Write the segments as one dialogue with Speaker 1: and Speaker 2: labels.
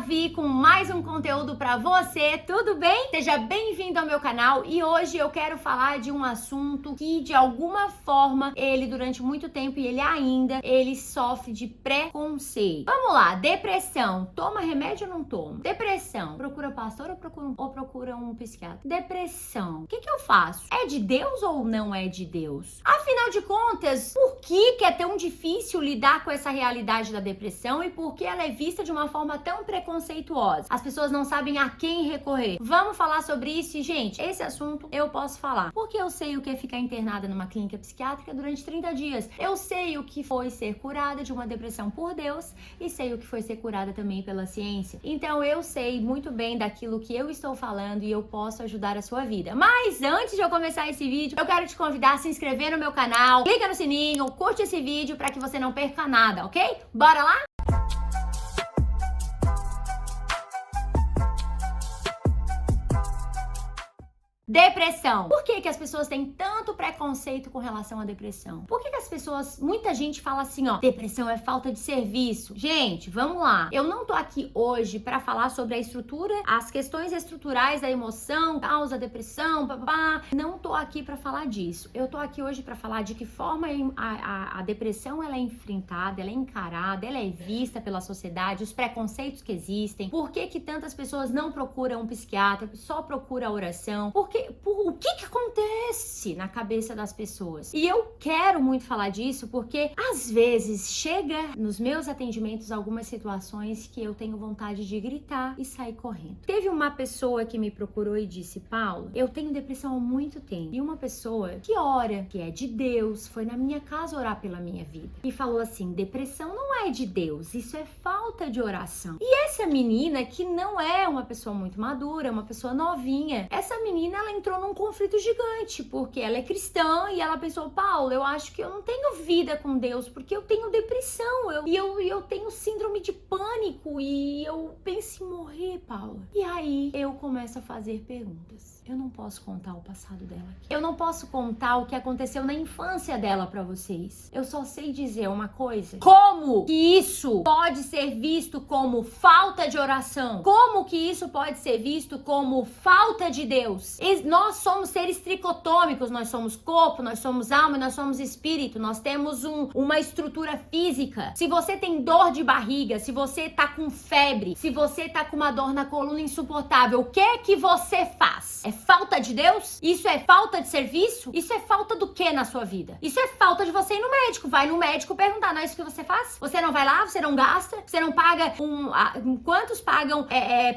Speaker 1: Davi com mais um conteúdo pra você, tudo bem? Seja bem-vindo ao meu canal e hoje eu quero falar de um assunto que de alguma forma ele durante muito tempo e ele sofre de preconceito. Vamos lá, depressão, toma remédio ou não toma? Depressão, procura pastor ou procura um psiquiatra? Depressão, o que eu faço? É de Deus ou não é de Deus? Afinal de contas, por que é tão difícil lidar com essa realidade da depressão e por que ela é vista de uma forma tão preconceituosa? As pessoas não sabem a quem recorrer. Vamos falar sobre isso e, gente, esse assunto eu posso falar. Porque eu sei o que é ficar internada numa clínica psiquiátrica durante 30 dias. Eu sei o que foi ser curada de uma depressão por Deus e sei o que foi ser curada também pela ciência. Então eu sei muito bem daquilo que eu estou falando e eu posso ajudar a sua vida. Mas antes de eu começar esse vídeo, eu quero te convidar a se inscrever no meu canal, clica no sininho, curte esse vídeo para que você não perca nada, ok? Bora lá? Depressão. Por que as pessoas têm tanto preconceito com relação à depressão? Por que as pessoas, muita gente fala assim, ó, depressão é falta de serviço. Gente, vamos lá. Eu não tô aqui hoje pra falar sobre a estrutura, as questões estruturais da emoção, causa depressão, babá. Não tô aqui pra falar disso. Eu tô aqui hoje pra falar de que forma a depressão ela é enfrentada, ela é encarada, ela é vista pela sociedade, os preconceitos que existem. Por que tantas pessoas não procuram um psiquiatra, só procuram a oração? O que acontece na cabeça das pessoas? E eu quero muito falar disso porque às vezes chega nos meus atendimentos algumas situações que eu tenho vontade de gritar e sair correndo. Teve uma pessoa que me procurou e disse, Paula, eu tenho depressão há muito tempo. E uma pessoa que ora, que é de Deus, foi na minha casa orar pela minha vida. E falou assim, depressão não é de Deus, isso é falta de oração. E essa menina que não é uma pessoa muito madura, uma pessoa novinha, essa menina ela entrou num conflito gigante, porque ela é cristã e ela pensou, Paula, eu acho que eu não tenho vida com Deus, porque eu tenho depressão, eu tenho síndrome de pânico e eu penso em morrer, Paula. E aí eu começo a fazer perguntas. Eu não posso contar o passado dela aqui. Eu não posso contar o que aconteceu na infância dela pra vocês. Eu só sei dizer uma coisa. Como que isso pode ser visto como falta de oração? Como que isso pode ser visto como falta de Deus? Nós somos seres tricotômicos, nós somos corpo, nós somos alma, nós somos espírito, nós temos uma estrutura física. Se você tem dor de barriga, se você tá com febre, se você tá com uma dor na coluna insuportável, o que você faz? É falta de Deus? Isso é falta de serviço? Isso é falta do que na sua vida? Isso é falta de você ir no médico. Vai no médico perguntar, não é isso que você faz? Você não vai lá, você não gasta, você não paga quantos pagam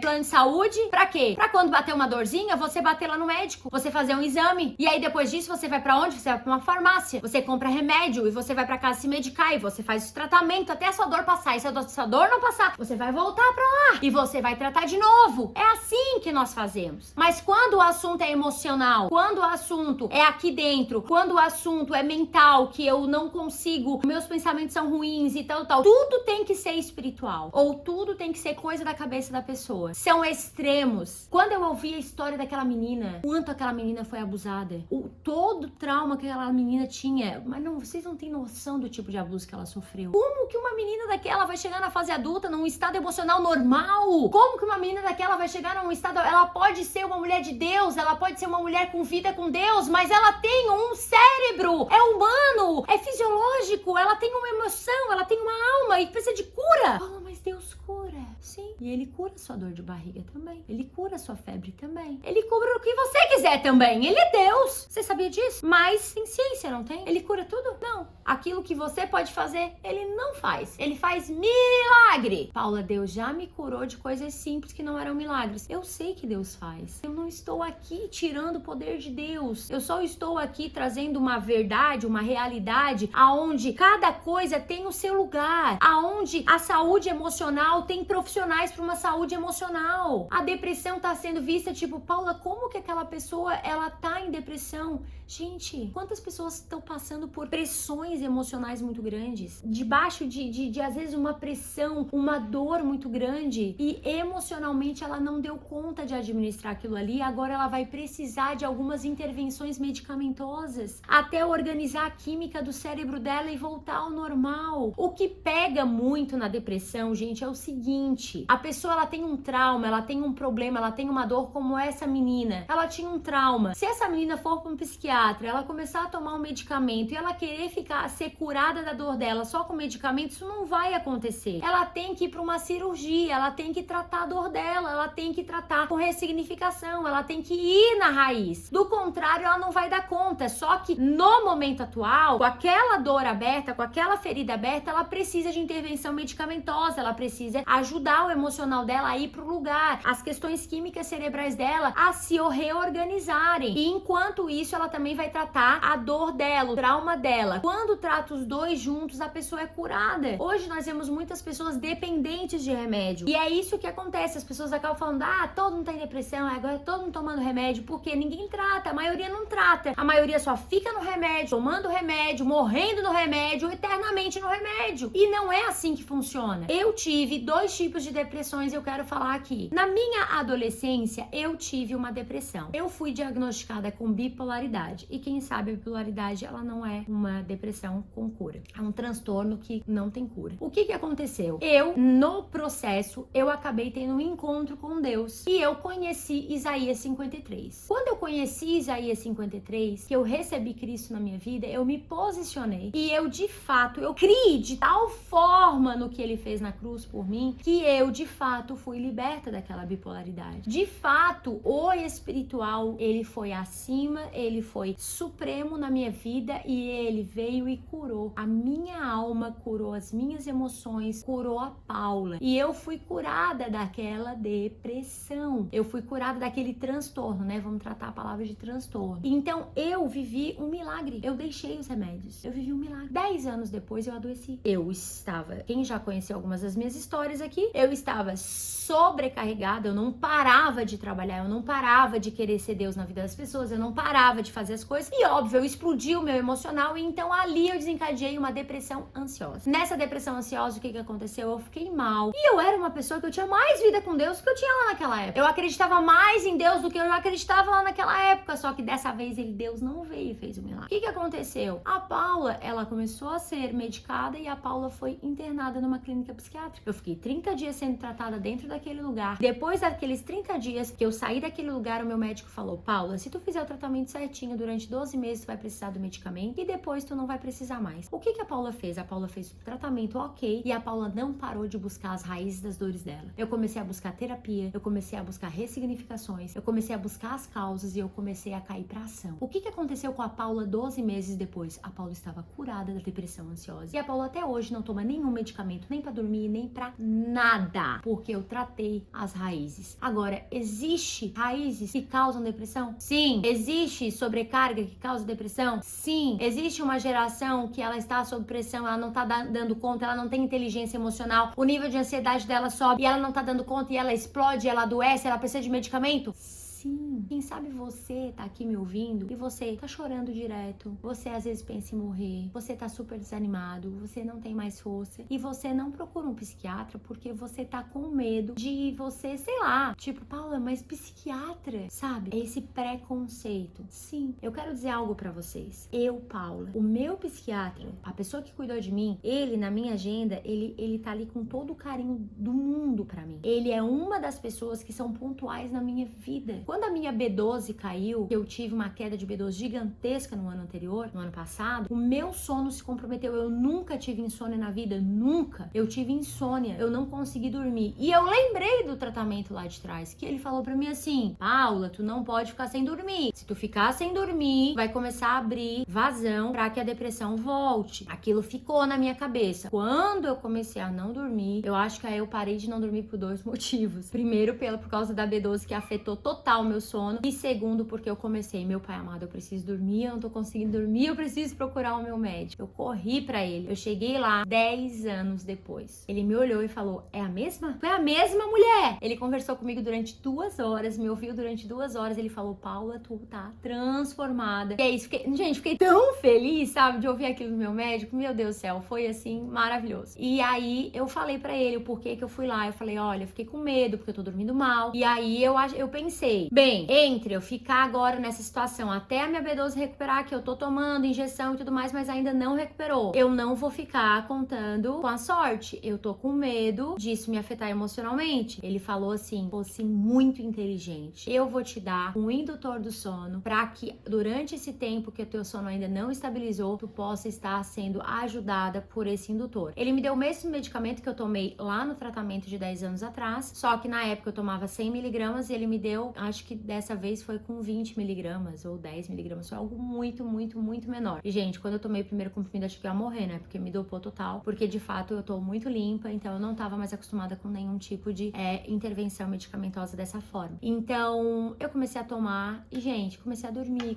Speaker 1: plano de saúde? Pra quê? Pra quando bater uma dorzinha, você bater lá no médico, você fazer um exame. E aí depois disso você vai pra onde? Você vai pra uma farmácia, você compra remédio e você vai pra casa se medicar e você faz o tratamento até a sua dor passar. E se a sua dor não passar, você vai voltar pra lá e você vai tratar de novo. É assim que nós fazemos. Mas quando o assunto é emocional, quando o assunto é aqui dentro, quando o assunto é mental, que eu não consigo, meus pensamentos são ruins e tal, tudo tem que ser espiritual. Ou tudo tem que ser coisa da cabeça da pessoa. São extremos. Quando eu ouvi a história daquela menina, quanto aquela menina foi abusada, todo o trauma que aquela menina tinha, mas não, vocês não têm noção do tipo de abuso que ela sofreu. Como que uma menina daquela vai chegar na fase adulta num estado emocional normal? Como que uma menina daquela vai chegar num estado, ela pode ser uma mulher de Deus, ela pode ser uma mulher com vida com Deus, mas ela tem um cérebro, é humano, é fisiológico, ela tem uma emoção, ela tem uma alma e precisa de cura. Oh, mas Deus cura, sim. E Ele cura sua dor de barriga também. Ele cura sua febre também. Ele cura o que você quiser também. Ele é Deus. Você sabia disso? Mas tem ciência, não tem? Ele cura tudo? Não. Aquilo que você pode fazer, Ele não faz. Ele faz milagre. Paula, Deus já me curou de coisas simples que não eram milagres. Eu sei que Deus faz. Eu não estou aqui tirando o poder de Deus. Eu só estou aqui trazendo uma verdade, uma realidade, aonde cada coisa tem o seu lugar, aonde a saúde emocional tem profissionais para uma saúde emocional. A depressão está sendo vista tipo, Paula, como que aquela pessoa ela tá em depressão? Gente, quantas pessoas estão passando por pressões emocionais muito grandes, debaixo de às vezes uma pressão, uma dor muito grande, e emocionalmente ela não deu conta de administrar aquilo ali, agora ela vai precisar de algumas intervenções medicamentosas até organizar a química do cérebro dela e voltar ao normal. O que pega muito na depressão, gente, é o seguinte: a pessoa ela tem um trauma, ela tem um problema, ela tem uma dor, como essa menina. Ela tinha um trauma. Se essa menina for para um psiquiatra, ela começar a tomar um medicamento e ela querer ser curada da dor dela só com medicamento, isso não vai acontecer. Ela tem que ir para uma cirurgia, ela tem que tratar a dor dela, ela tem que tratar com ressignificação, ela tem que ir na raiz. Do contrário, ela não vai dar conta. Só que no momento atual, com aquela dor aberta, com aquela ferida aberta, ela precisa de intervenção medicamentosa, ela precisa ajudar o emocional dela a ir pro lugar, as questões químicas cerebrais dela a se reorganizarem. E enquanto isso, ela também vai tratar a dor dela, o trauma dela. Quando trata os dois juntos, a pessoa é curada. Hoje nós vemos muitas pessoas dependentes de remédio. E é isso que acontece. As pessoas acabam falando: todo mundo tá em depressão, agora todo mundo tomando remédio. Porque ninguém trata, a maioria não trata. A maioria só fica no remédio, tomando remédio, morrendo no remédio, eternamente no remédio. E não é assim que funciona. Eu tive 2 tipos de depressões, eu quero falar aqui. Na minha adolescência, eu tive uma depressão. Eu fui diagnosticada com bipolaridade. E quem sabe a bipolaridade, ela não é uma depressão com cura. É um transtorno que não tem cura. O que aconteceu? No processo, eu acabei tendo um encontro com Deus. E eu conheci Isaías 53. Quando eu conheci Isaías 53, que eu recebi Cristo na minha vida, eu me posicionei. E eu, de fato, eu criei de tal forma no que ele fez na cruz por mim, que eu, de fato, fui liberta daquela bipolaridade. De fato, o espiritual, ele foi acima, ele foi supremo na minha vida e ele veio e curou a minha alma, curou as minhas emoções, curou a Paula. E eu fui curada daquela depressão. Eu fui curada daquele transtorno, né? Vamos tratar a palavra de transtorno. Então, eu vivi um milagre. Eu deixei os remédios. Eu vivi um milagre. 10 anos depois, eu adoeci. Eu estava... Quem já conheceu algumas das minhas histórias aqui, eu estava sobrecarregada, eu não parava de trabalhar, eu não parava de querer ser Deus na vida das pessoas, eu não parava de fazer as coisas. E, óbvio, eu explodi o meu emocional e então ali eu desencadeei uma depressão ansiosa. Nessa depressão ansiosa, o que aconteceu? Eu fiquei mal. E eu era uma pessoa que eu tinha mais vida com Deus do que eu tinha lá naquela época. Eu acreditava mais em Deus do que eu acreditava lá naquela época, só que dessa vez Deus não veio e fez o milagre. O que aconteceu? A Paula, ela começou a ser medicada e a Paula foi internada numa clínica psiquiátrica. Eu fiquei 30 dias sendo tratada dentro daquele lugar. Depois daqueles 30 dias que eu saí daquele lugar, o meu médico falou: Paula, se tu fizer o tratamento certinho durante 12 meses, tu vai precisar do medicamento e depois tu não vai precisar mais. O que a Paula fez? A Paula fez o tratamento ok e a Paula não parou de buscar as raízes das dores dela. Eu comecei a buscar terapia, eu comecei a buscar ressignificações, eu comecei a buscar as causas e eu comecei a cair pra ação. O que aconteceu com a Paula 12 meses depois? A Paula estava curada da depressão ansiosa. E a Paula até hoje não toma nenhum medicamento, nem pra dormir, nem pra nada, porque eu tratei as raízes. Agora, existe raízes que causam depressão? Sim. Existe sobrecarga que causa depressão? Sim. Existe uma geração que ela está sob pressão, ela não tá dando conta, ela não tem inteligência emocional, o nível de ansiedade dela sobe e ela não tá dando conta e ela explode, ela adoece, ela precisa de medicamento? Sim. Quem sabe você tá aqui me ouvindo e você tá chorando direto, você às vezes pensa em morrer, você tá super desanimado, você não tem mais força e você não procura um psiquiatra porque você tá com medo de você, sei lá, tipo, Paula, mas psiquiatra, sabe? É esse preconceito. Sim, eu quero dizer algo pra vocês. Eu, Paula, o meu psiquiatra, a pessoa que cuidou de mim, ele na minha agenda, ele tá ali com todo o carinho do mundo pra mim. Ele é uma das pessoas que são pontuais na minha vida. Quando a minha B12 caiu, eu tive uma queda de B12 gigantesca no ano anterior, no ano passado, o meu sono se comprometeu. Eu nunca tive insônia na vida, nunca. Eu tive insônia, eu não consegui dormir. E eu lembrei do tratamento lá de trás, que ele falou pra mim assim: Paula, tu não pode ficar sem dormir. Se tu ficar sem dormir, vai começar a abrir vazão pra que a depressão volte. Aquilo ficou na minha cabeça. Quando eu comecei a não dormir, eu acho que aí eu parei de não dormir por 2 motivos. Primeiro, por causa da B12 que afetou total o meu sono. E segundo, porque eu comecei, meu pai amado, eu preciso dormir, eu não tô conseguindo dormir, eu preciso procurar o meu médico. Eu corri pra ele. Eu cheguei lá 10 anos depois. Ele me olhou e falou: é a mesma? Foi a mesma mulher! Ele conversou comigo durante 2 horas, me ouviu durante 2 horas. Ele falou: Paula, tu tá transformada. E é isso. Fiquei tão feliz, sabe, de ouvir aquilo do meu médico. Meu Deus do céu, foi assim, maravilhoso. E aí eu falei pra ele o porquê que eu fui lá. Eu falei: olha, eu fiquei com medo porque eu tô dormindo mal. E aí eu pensei, bem, entre eu ficar agora nessa situação até a minha B12 recuperar, que eu tô tomando injeção e tudo mais, mas ainda não recuperou, eu não vou ficar contando com a sorte. Eu tô com medo disso me afetar emocionalmente. Ele falou assim: fosse muito inteligente, eu vou te dar um indutor do sono pra que durante esse tempo que o teu sono ainda não estabilizou, tu possa estar sendo ajudada por esse indutor. Ele me deu o mesmo medicamento que eu tomei lá no tratamento de 10 anos atrás, só que na época eu tomava 100 miligramas e ele me deu, acho que dessa vez foi com 20 miligramas ou 10 miligramas, foi algo muito, muito, muito menor. E gente, quando eu tomei o primeiro comprimido, achei que eu ia morrer, né? Porque me dopou total, porque de fato eu tô muito limpa, então eu não tava mais acostumada com nenhum tipo de intervenção medicamentosa dessa forma. Então eu comecei a tomar e, gente, comecei a dormir.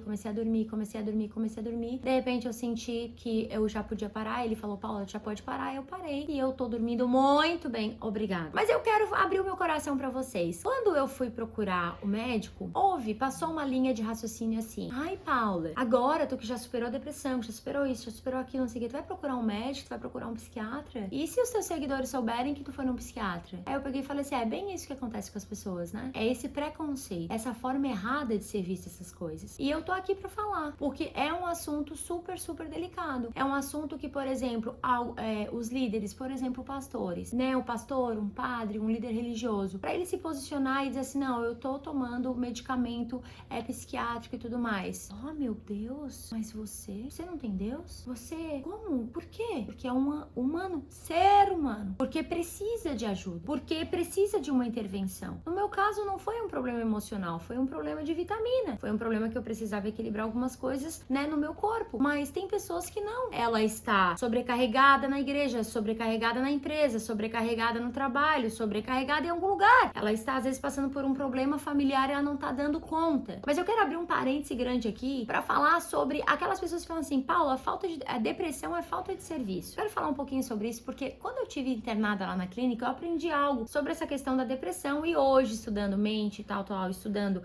Speaker 1: De repente eu senti que eu já podia parar. Ele falou: Paula, já pode parar. Eu parei e eu tô dormindo muito bem, obrigada. Mas eu quero abrir o meu coração pra vocês. Quando eu fui procurar o médico, passou uma linha de raciocínio assim: ai, Paula, agora tu que já superou a depressão, já superou isso, já superou aquilo, não sei o que, tu vai procurar um médico, tu vai procurar um psiquiatra? E se os teus seguidores souberem que tu foi num psiquiatra? Aí eu peguei e falei assim: é bem isso que acontece com as pessoas, né? É esse preconceito, essa forma errada de ser vista essas coisas. E eu tô aqui pra falar, porque é um assunto super, super delicado. É um assunto que, por exemplo, os líderes, por exemplo, pastores, né? O pastor, um padre, um líder religioso, pra ele se posicionar e dizer assim: não, eu tô tomando medicamento psiquiátrico e tudo mais. Oh, meu Deus, mas você não tem Deus? Você, como? Por quê? Porque é um humano, ser humano, porque precisa de ajuda, porque precisa de uma intervenção. No meu caso, não foi um problema emocional, foi um problema de vitamina, foi um problema que eu precisava equilibrar algumas coisas, né, no meu corpo. Mas tem pessoas que não. Ela está sobrecarregada na igreja, sobrecarregada na empresa, sobrecarregada no trabalho, sobrecarregada em algum lugar. Ela está, às vezes, passando por um problema familiar e ela não tá dando conta. Mas eu quero abrir um parêntese grande aqui pra falar sobre aquelas pessoas que falam assim: Paula, a depressão é falta de serviço. Quero falar um pouquinho sobre isso, porque quando eu tive internada lá na clínica, eu aprendi algo sobre essa questão da depressão. E hoje, estudando mente e tal, estudando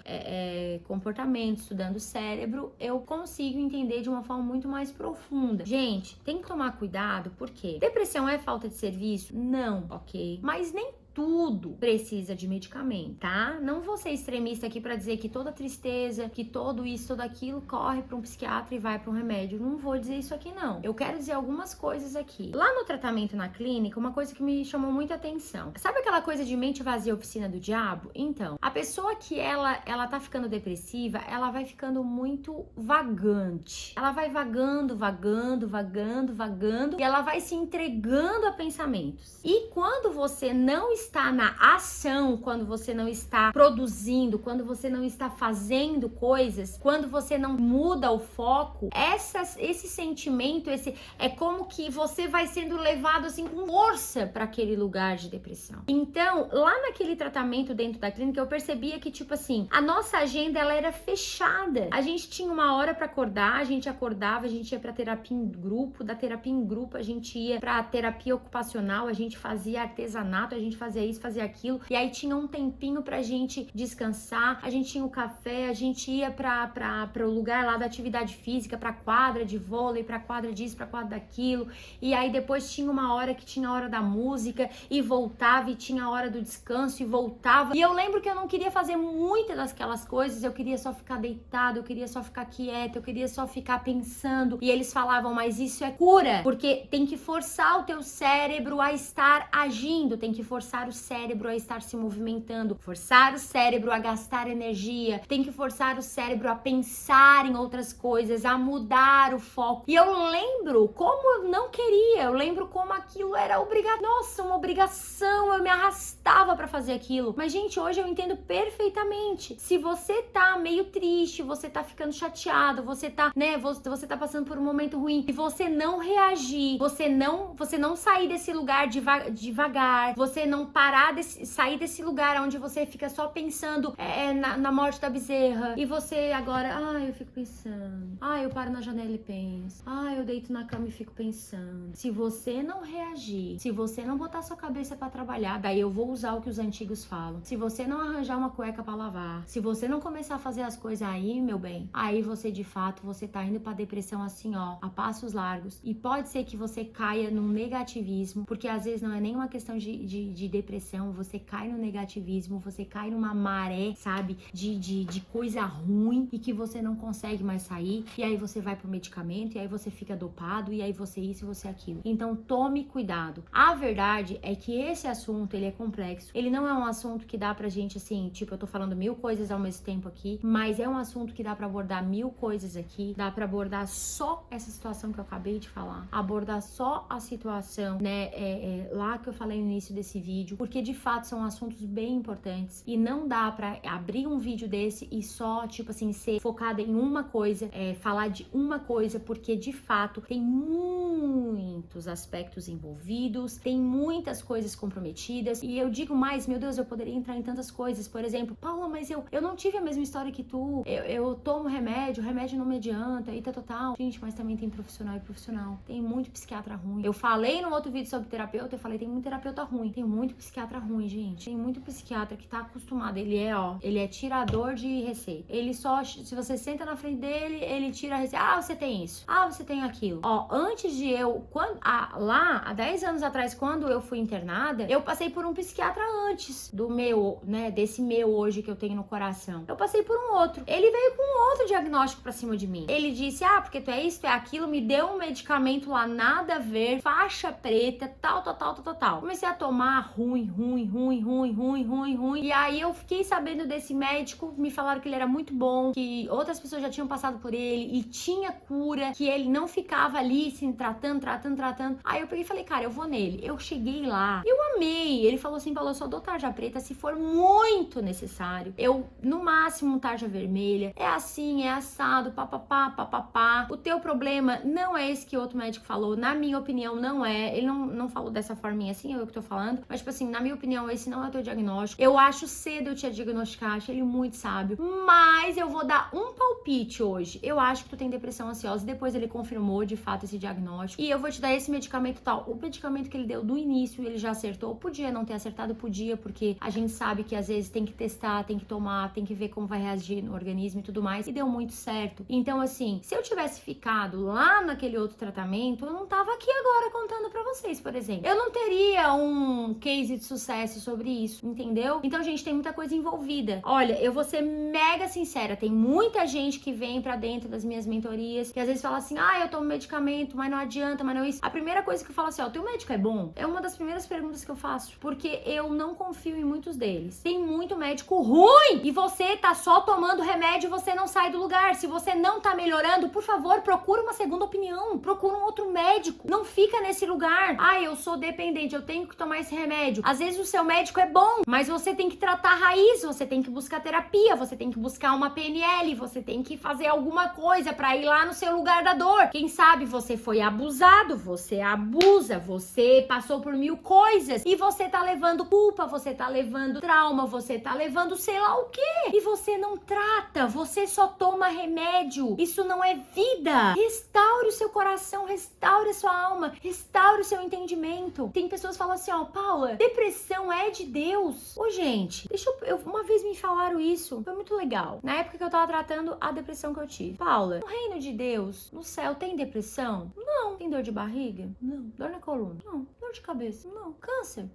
Speaker 1: comportamento, estudando cérebro, eu consigo entender de uma forma muito mais profunda. Gente, tem que tomar cuidado, porque depressão é falta de serviço? Não, ok? Mas nem tudo precisa de medicamento, tá? Não vou ser extremista aqui pra dizer que toda tristeza, que todo isso, todo aquilo corre pra um psiquiatra e vai pra um remédio. Não vou dizer isso aqui, não. Eu quero dizer algumas coisas aqui. Lá no tratamento na clínica, uma coisa que me chamou muita atenção. Sabe aquela coisa de mente vazia, oficina do diabo? Então, a pessoa que ela tá ficando depressiva, ela vai ficando muito vagante. Ela vai vagando, e ela vai se entregando a pensamentos. E quando você não está na ação, quando você não está produzindo, quando você não está fazendo coisas, quando você não muda o foco, esse sentimento, é como que você vai sendo levado assim com força para aquele lugar de depressão. Então, lá naquele tratamento dentro da clínica, eu percebia que, tipo assim, a nossa agenda, ela era fechada. A gente tinha uma hora para acordar, a gente acordava, a gente ia para terapia em grupo, da terapia em grupo a gente ia para terapia ocupacional, a gente fazia artesanato, a gente fazia isso, fazia aquilo, e aí tinha um tempinho pra gente descansar, a gente tinha o café, a gente ia pra o lugar lá da atividade física, pra quadra de vôlei, pra quadra disso, pra quadra daquilo, e aí depois tinha uma hora que tinha a hora da música, e voltava, e tinha a hora do descanso, e voltava, e eu lembro que eu não queria fazer muitas daquelas coisas, eu queria só ficar deitada, eu queria só ficar quieta, eu queria só ficar pensando, e eles falavam: mas isso é cura, porque tem que forçar o teu cérebro a estar agindo, tem que forçar o cérebro a estar se movimentando, forçar o cérebro a gastar energia, tem que forçar o cérebro a pensar em outras coisas, a mudar o foco. E eu lembro como eu não queria, eu lembro como aquilo era uma obrigação, eu me arrastava pra fazer aquilo. Mas, gente, hoje eu entendo perfeitamente. Se você tá meio triste, você tá ficando chateado, você tá, né, você tá passando por um momento ruim e você não reagir, você não sair desse lugar devagar, você não sair desse lugar onde você fica só pensando na morte da bezerra e você agora, eu fico pensando, eu paro na janela e penso, eu deito na cama e fico pensando. Se você não reagir, se você não botar sua cabeça pra trabalhar, daí eu vou usar o que os antigos falam. Se você não arranjar uma cueca pra lavar, se você não começar a fazer as coisas aí, meu bem, aí você de fato, você tá indo pra depressão assim, ó, a passos largos. E pode ser que você caia num negativismo, porque às vezes não é nem uma questão de depressão, você cai no negativismo, você cai numa maré, sabe, de coisa ruim e que você não consegue mais sair, e aí você vai pro medicamento, e aí você fica dopado, e aí você isso e você aquilo. Então tome cuidado. A verdade é que esse assunto, ele é complexo, ele não é um assunto que dá pra gente assim, tipo, eu tô falando 1000 coisas ao mesmo tempo aqui, mas é um assunto que dá pra abordar 1000 coisas aqui, dá pra abordar só essa situação que eu acabei de falar, abordar só a situação, né, lá que eu falei no início desse vídeo, porque de fato são assuntos bem importantes e não dá pra abrir um vídeo desse e só, tipo assim, ser focada em uma coisa, falar de uma coisa, porque de fato tem muitos aspectos envolvidos, tem muitas coisas comprometidas, e eu digo mais, meu Deus, eu poderia entrar em tantas coisas, por exemplo, Paula, mas eu não tive a mesma história que tu, eu tomo remédio, o remédio não me adianta, e tal. Gente, mas também tem profissional e profissional, tem muito psiquiatra ruim. Eu falei no outro vídeo sobre terapeuta, eu falei, tem muito terapeuta ruim, tem muito psiquiatra ruim, gente, tem muito psiquiatra que tá acostumado, ele é tirador de receita, ele só, se você senta na frente dele, ele tira a receita, você tem isso, você tem aquilo. Antes de lá, há 10 anos atrás, quando eu fui internada, eu passei por um psiquiatra antes do meu, né, desse meu hoje que eu tenho no coração. Eu passei por um outro. Ele veio com um outro diagnóstico pra cima de mim. Ele disse, porque tu é isso, tu é aquilo, me deu um medicamento lá, nada a ver, faixa preta, tal. Comecei a tomar ruim. E aí eu fiquei sabendo desse médico, me falaram que ele era muito bom, que outras pessoas já tinham passado por ele e tinha cura, que ele não ficava ali se tratando. Aí eu peguei e falei, cara, eu vou nele. Eu cheguei lá, eu amei. Ele falou assim, Paulo, eu só dou tarja preta se for muito necessário. Eu, no máximo, tarja vermelha. É assim, é assado, papapá. O teu problema não é esse que outro médico falou. Na minha opinião, não é. Ele não falou dessa forminha assim, é eu que tô falando. Mas, tipo assim, na minha opinião, esse não é o teu diagnóstico. Eu acho cedo eu te diagnosticar, acho ele muito sábio. Mas eu vou dar um palpite hoje. Eu acho que tu tem depressão ansiosa. Depois ele confirmou, de fato, esse diagnóstico. E eu vou te dar esse medicamento tal. O medicamento que ele deu do início, ele já acertou. Podia não ter acertado, podia, porque a gente sabe que às vezes tem que testar, tem que tomar, tem que ver como vai reagir no organismo e tudo mais. E deu muito certo. Então, assim, se eu tivesse ficado lá naquele outro tratamento, eu não tava aqui agora contando pra vocês, por exemplo. Eu não teria um case de sucesso sobre isso, entendeu? Então, gente, tem muita coisa envolvida. Olha, eu vou ser mega sincera, tem muita gente que vem pra dentro das minhas mentorias, que às vezes fala assim, eu tomo medicamento, mas não adianta, mas não isso. A primeira coisa que eu falo assim, teu médico é bom? É uma das primeiras perguntas que eu faço, porque eu não confio em muitos deles. Tem muito médico ruim e você tá só tomando remédio e você não sai do lugar. Se você não tá melhorando, por favor, procura uma segunda opinião, procura um outro médico. Não fica nesse lugar. Eu sou dependente, eu tenho que tomar esse remédio. Às vezes o seu médico é bom, mas você tem que tratar a raiz, você tem que buscar terapia, você tem que buscar uma PNL, você tem que fazer alguma coisa pra ir lá no seu lugar da dor. Quem sabe você foi abusado, você abusa, você passou por 1000 coisas e você tá levando culpa, você tá levando trauma, você tá levando sei lá o quê. E você não trata, você só toma remédio. Isso não é vida. Restaure o seu coração, restaure a sua alma, restaure o seu entendimento. Tem pessoas que falam assim, Paula, depressão é de Deus. Gente, uma vez me falaram isso, foi muito legal. Na época que eu tava tratando a depressão que eu tive. Paula, no reino de Deus, no céu, tem depressão? Não. Tem dor de barriga? Não. Dor na coluna? Não. Dor de cabeça? Não. Câncer?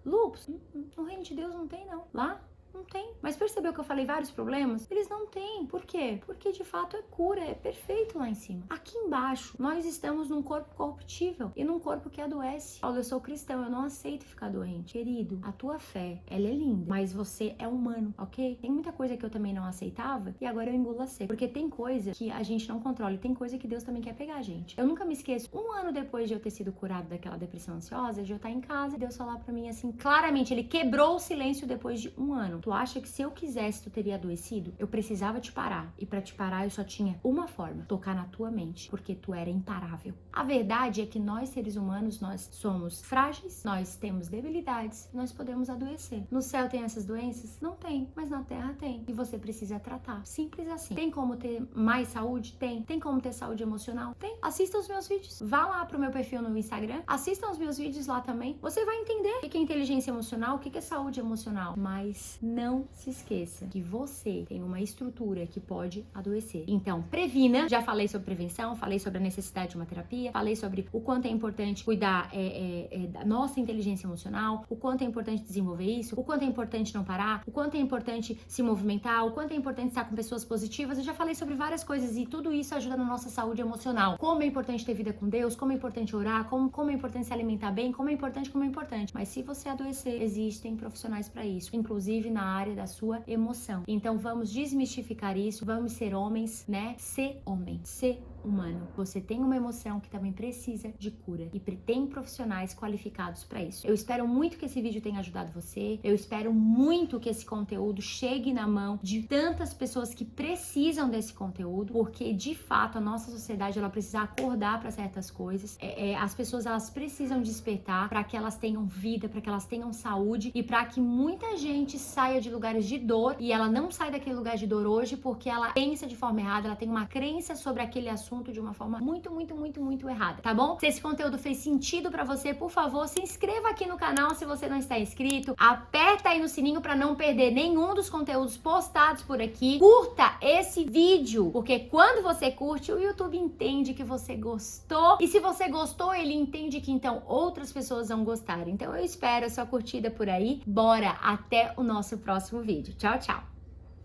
Speaker 1: Lúpus? No reino de Deus não tem, não. Lá? Não tem. Mas percebeu que eu falei vários problemas? Eles não têm. Por quê? Porque de fato é cura, é perfeito lá em cima. Aqui embaixo, nós estamos num corpo corruptível e num corpo que adoece. Paulo, eu sou cristão, eu não aceito ficar doente. Querido, a tua fé, ela é linda, mas você é humano, ok? Tem muita coisa que eu também não aceitava e agora eu engulo a seco. Porque tem coisa que a gente não controla e tem coisa que Deus também quer pegar a gente. Eu nunca me esqueço, 1 ano depois de eu ter sido curado daquela depressão ansiosa, de eu estar em casa e Deus falar pra mim assim, claramente, ele quebrou o silêncio depois de 1 ano. Tu acha que se eu quisesse tu teria adoecido? Eu precisava te parar. E pra te parar eu só tinha uma forma: tocar na tua mente, porque tu era imparável. A verdade é que nós, seres humanos, nós somos frágeis, nós temos debilidades, nós podemos adoecer. No céu tem essas doenças? Não tem, mas na terra tem. E você precisa tratar. Simples assim. Tem como ter mais saúde? Tem. Tem como ter saúde emocional? Tem. Assista os meus vídeos. Vá lá pro meu perfil no Instagram, assistam os meus vídeos lá também. Você vai entender o que é inteligência emocional, o que é saúde emocional. Mas não se esqueça que você tem uma estrutura que pode adoecer. Então, previna. Já falei sobre prevenção, falei sobre a necessidade de uma terapia, falei sobre o quanto é importante cuidar da nossa inteligência emocional, o quanto é importante desenvolver isso, o quanto é importante não parar, o quanto é importante se movimentar, o quanto é importante estar com pessoas positivas. Eu já falei sobre várias coisas e tudo isso ajuda na nossa saúde emocional. Como é importante ter vida com Deus, como é importante orar, como é importante se alimentar bem, como é importante. Mas se você adoecer, existem profissionais para isso, inclusive na área da sua emoção. Então vamos desmistificar isso, vamos ser homens, né? Ser homem, ser humano. Você tem uma emoção que também precisa de cura e tem profissionais qualificados para isso. Eu espero muito que esse vídeo tenha ajudado você. Eu espero muito que esse conteúdo chegue na mão de tantas pessoas que precisam desse conteúdo, porque de fato a nossa sociedade ela precisa acordar para certas coisas. As pessoas elas precisam despertar para que elas tenham vida, para que elas tenham saúde e para que muita gente saia de lugares de dor, e ela não sai daquele lugar de dor hoje porque ela pensa de forma errada, ela tem uma crença sobre aquele assunto de uma forma muito errada, tá bom? Se esse conteúdo fez sentido pra você, por favor, se inscreva aqui no canal se você não está inscrito, aperta aí no sininho pra não perder nenhum dos conteúdos postados por aqui, curta esse vídeo, porque quando você curte, o YouTube entende que você gostou, e se você gostou, ele entende que então outras pessoas vão gostar. Então eu espero a sua curtida por aí, bora até o nosso próximo vídeo. Tchau, tchau!